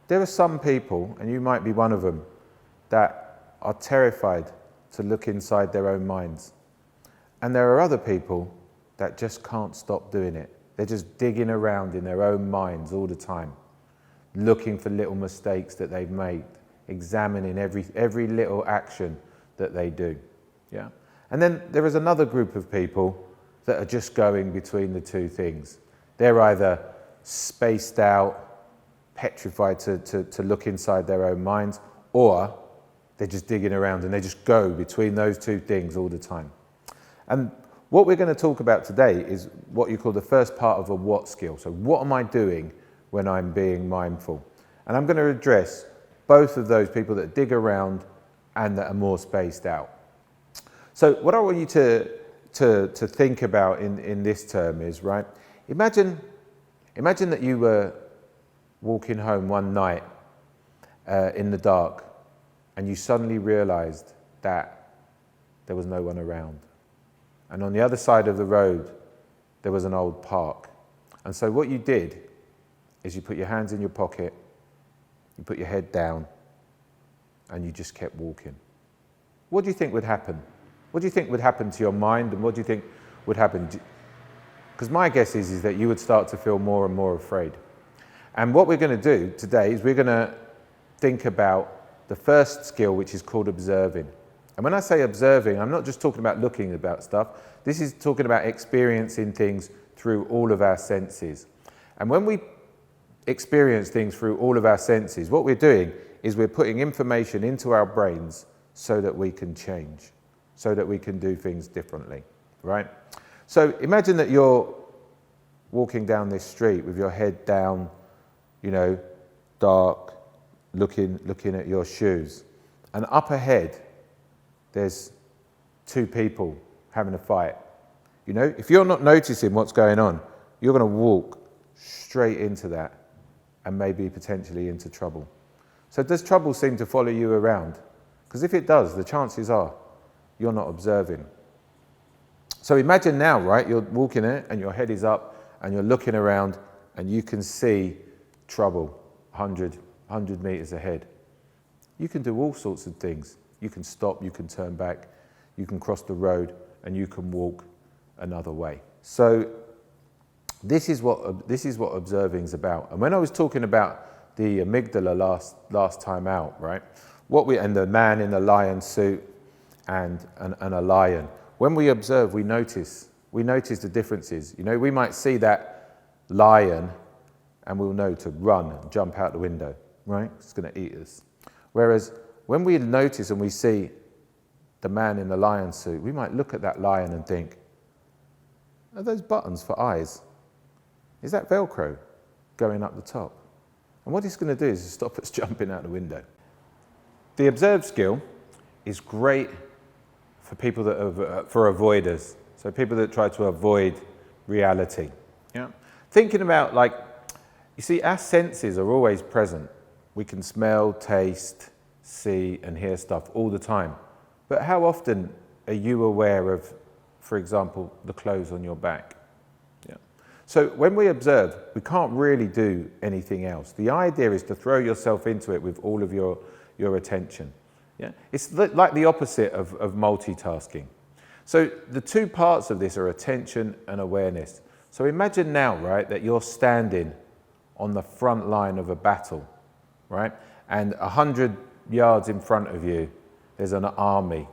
There are some people, and you might be one of them, that are terrified to look inside their own minds. And there are other people that just can't stop doing it. They're just digging around in their own minds all the time, looking for little mistakes that they've made, examining every little action that they do. Yeah? And then there is another group of people that are just going between the two things. They're either spaced out, petrified to look inside their own minds, or they're just digging around and they just go between those two things all the time. And what we're going to talk about today is what you call the first part of a what skill. So what am I doing when I'm being mindful? And I'm going to address both of those people that dig around and that are more spaced out. So what I want you to think about in this term is, right, imagine that you were walking home one night in the dark and you suddenly realized that there was no one around. And on the other side of the road, there was an old park. And so what you did is you put your hands in your pocket, you put your head down, and you just kept walking. What do you think would happen? What do you think would happen to your mind, and what do you think would happen? Because my guess is that you would start to feel more and more afraid. And what we're going to do today is we're going to think about the first skill, which is called observing. And when I say observing, I'm not just talking about looking about stuff. This is talking about experiencing things through all of our senses. And when we experience things through all of our senses, what we're doing is we're putting information into our brains so that we can change, so that we can do things differently, right? So imagine that you're walking down this street with your head down, you know, dark, looking at your shoes. And up ahead, there's two people having a fight. You know, if you're not noticing what's going on, you're going to walk straight into that and maybe potentially into trouble. So does trouble seem to follow you around? Because if it does, the chances are you're not observing. So imagine now, right, you're walking it and your head is up and you're looking around and you can see trouble 100 meters ahead. You can do all sorts of things. You can stop, you can turn back, you can cross the road, and you can walk another way. So this is what observing is about. And when I was talking about the amygdala last time out, right? And the man in the lion suit and a lion. When we observe, we notice the differences. You know, we might see that lion and we'll know to run and jump out the window, right? It's going to eat us. Whereas when we notice and we see the man in the lion suit, we might look at that lion and think, are those buttons for eyes? Is that Velcro going up the top? And what it's going to do is stop us jumping out the window. The observe skill is great for people that are, for avoiders. So people that try to avoid reality. Yeah. Thinking about, like, you see, our senses are always present. We can smell, taste, see and hear stuff all the time. But how often are you aware of, for example, the clothes on your back? Yeah. So when we observe, we can't really do anything else. The idea is to throw yourself into it with all of your attention. Yeah. It's like the opposite of multitasking. So the two parts of this are attention and awareness. So imagine now, right, that you're standing on the front line of a battle, right? And 100 yards in front of you, there's an army,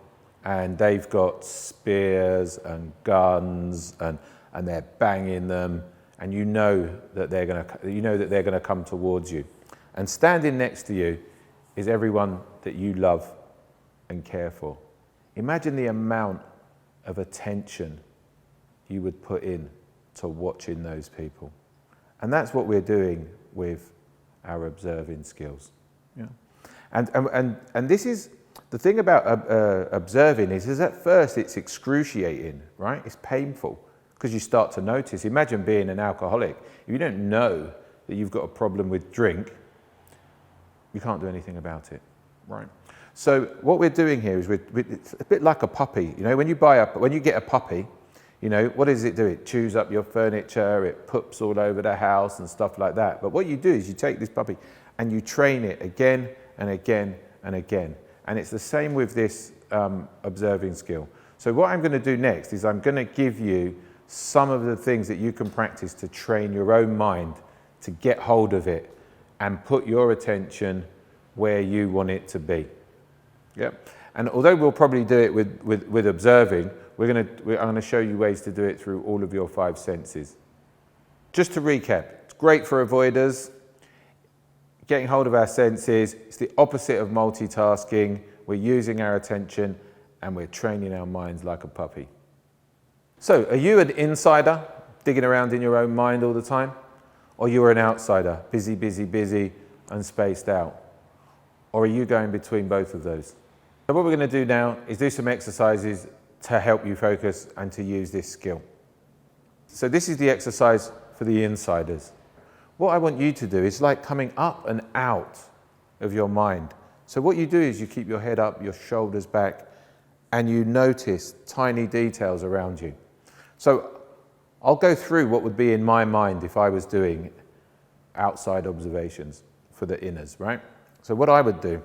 and they've got spears and guns, and they're banging them, and you know that they're going to come towards you. And standing next to you is everyone that you love and care for. Imagine the amount of attention you would put in to watching those people. And that's what we're doing with our observing skills. Yeah. And this is the thing about observing is at first it's excruciating, right? It's painful because you start to notice. Imagine being an alcoholic. If you don't know that you've got a problem with drink, you can't do anything about it, right? So what we're doing here is it's a bit like a puppy. You know, when you get a puppy, You know, what does it do? It chews up your furniture, it poops all over the house and stuff like that. But what you do is you take this puppy and you train it again and again and again. And it's the same with this observing skill. So what I'm going to do next is I'm going to give you some of the things that you can practice to train your own mind to get hold of it and put your attention where you want it to be. Yep. And although we'll probably do it with observing, I'm going to show you ways to do it through all of your 5 senses. Just to recap, it's great for avoiders. Getting hold of our senses, it's the opposite of multitasking. We're using our attention and we're training our minds like a puppy. So, are you an insider, digging around in your own mind all the time? Or you're an outsider, busy, busy, busy, and spaced out? Or are you going between both of those? So what we're going to do now is do some exercises to help you focus and to use this skill. So this is the exercise for the insiders. What I want you to do is like coming up and out of your mind. So what you do is you keep your head up, your shoulders back, and you notice tiny details around you. So I'll go through what would be in my mind if I was doing outside observations for the inners, right? So what I would do,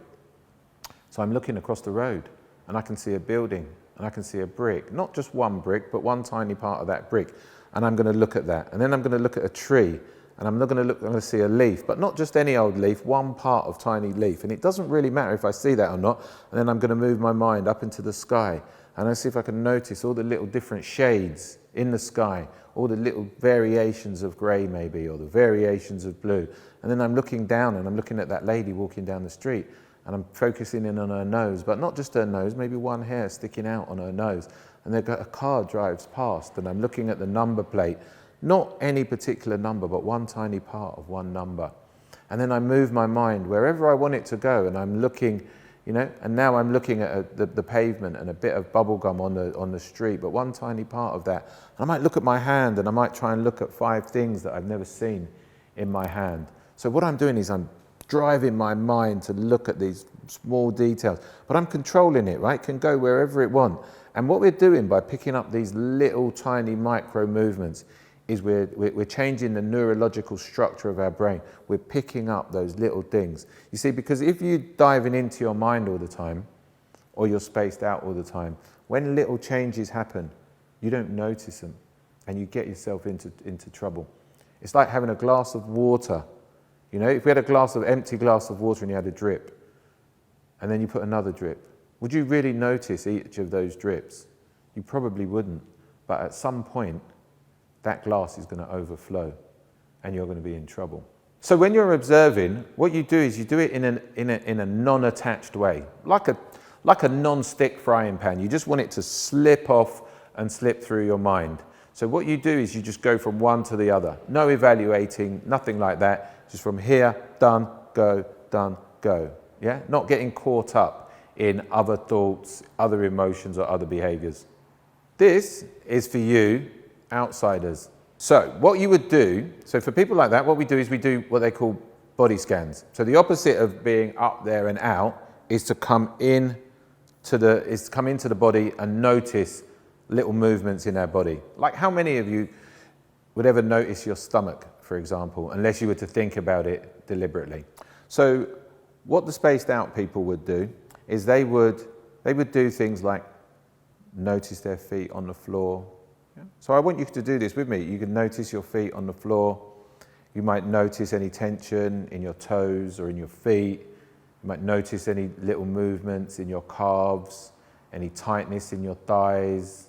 so I'm looking across the road and I can see a building and I can see a brick, not just one brick, but one tiny part of that brick. And I'm going to look at that. And then I'm going to look at a tree and I'm going to see a leaf, but not just any old leaf, one part of tiny leaf. And it doesn't really matter if I see that or not. And then I'm going to move my mind up into the sky and I see if I can notice all the little different shades in the sky, all the little variations of grey maybe, or the variations of blue. And then I'm looking down and I'm looking at that lady walking down the street and I'm focusing in on her nose, but not just her nose, maybe one hair sticking out on her nose. And then a car drives past and I'm looking at the number plate, not any particular number, but one tiny part of one number. And then I move my mind wherever I want it to go and I'm looking, you know, and now I'm looking at the pavement and a bit of bubble gum on the street, but one tiny part of that. And I might look at my hand and I might try and look at 5 things that I've never seen in my hand. So what I'm doing is I'm driving my mind to look at these small details, but I'm controlling it, right? It can go wherever it wants. And what we're doing by picking up these little tiny micro movements is we're changing the neurological structure of our brain. We're picking up those little things. You see, because if you're diving into your mind all the time, or you're spaced out all the time, when little changes happen, you don't notice them, and you get yourself into trouble. It's like having a glass of water. You know, if we had empty glass of water and you had a drip, and then you put another drip, would you really notice each of those drips? You probably wouldn't, but at some point, that glass is going to overflow and you're going to be in trouble. So when you're observing, what you do is you do it in a non-attached way, like a non-stick frying pan. You just want it to slip off and slip through your mind. So what you do is you just go from one to the other. No evaluating, nothing like that. Just from here, done, go. Yeah? Not getting caught up in other thoughts, other emotions, or other behaviors. This is for you, outsiders. So what you would do, so for people like that, what we do is we do what they call body scans. So the opposite of being up there and out is to come into the body and notice little movements in our body. Like how many of you would ever notice your stomach, for example, unless you were to think about it deliberately? So what the spaced out people would do is they would do things like notice their feet on the floor. Yeah. So I want you to do this with me. You can notice your feet on the floor. You might notice any tension in your toes or in your feet. You might notice any little movements in your calves, any tightness in your thighs,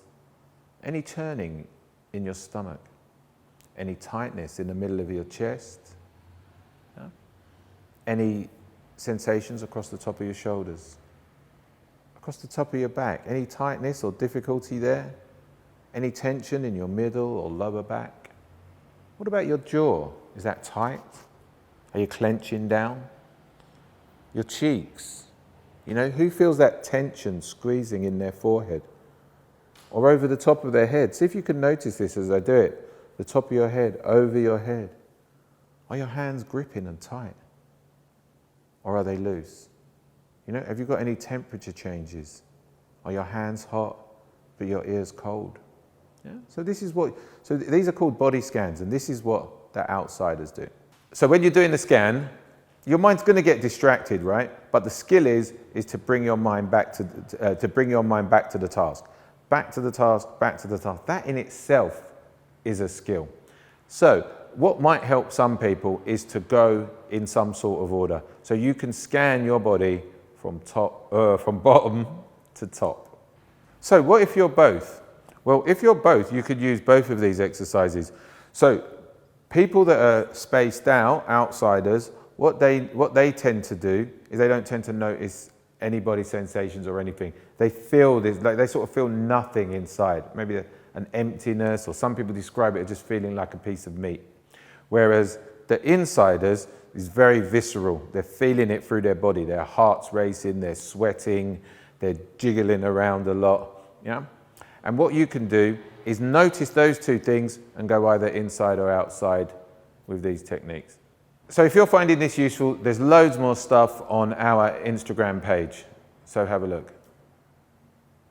any churning in your stomach, any tightness in the middle of your chest, yeah? Any sensations across the top of your shoulders, across the top of your back, any tightness or difficulty there, any tension in your middle or lower back. What about your jaw? Is that tight? Are you clenching down? Your cheeks, you know, who feels that tension squeezing in their forehead or over the top of their head? See if you can notice this as I do it. The top of your head, over your head. Are your hands gripping and tight? Or are they loose? You know, have you got any temperature changes? Are your hands hot, but your ears cold? Yeah? So these are called body scans, and this is what the outsiders do. So when you're doing the scan, your mind's going to get distracted, right? But the skill is to bring your mind back to the task. Back to the task, back to the task. That in itself is a skill. So what might help some people is to go in some sort of order. So you can scan your body from bottom to top. So what if you're both? Well, if you're both, you could use both of these exercises. So people that are spaced out, outsiders, what they tend to do is they don't tend to notice any body sensations or anything. They feel this, like they sort of feel nothing inside. Maybe an emptiness, or some people describe it as just feeling like a piece of meat. Whereas the insiders is very visceral. They're feeling it through their body. Their heart's racing, they're sweating, they're jiggling around a lot. Yeah? And what you can do is notice those two things and go either inside or outside with these techniques. So if you're finding this useful, there's loads more stuff on our Instagram page. So have a look.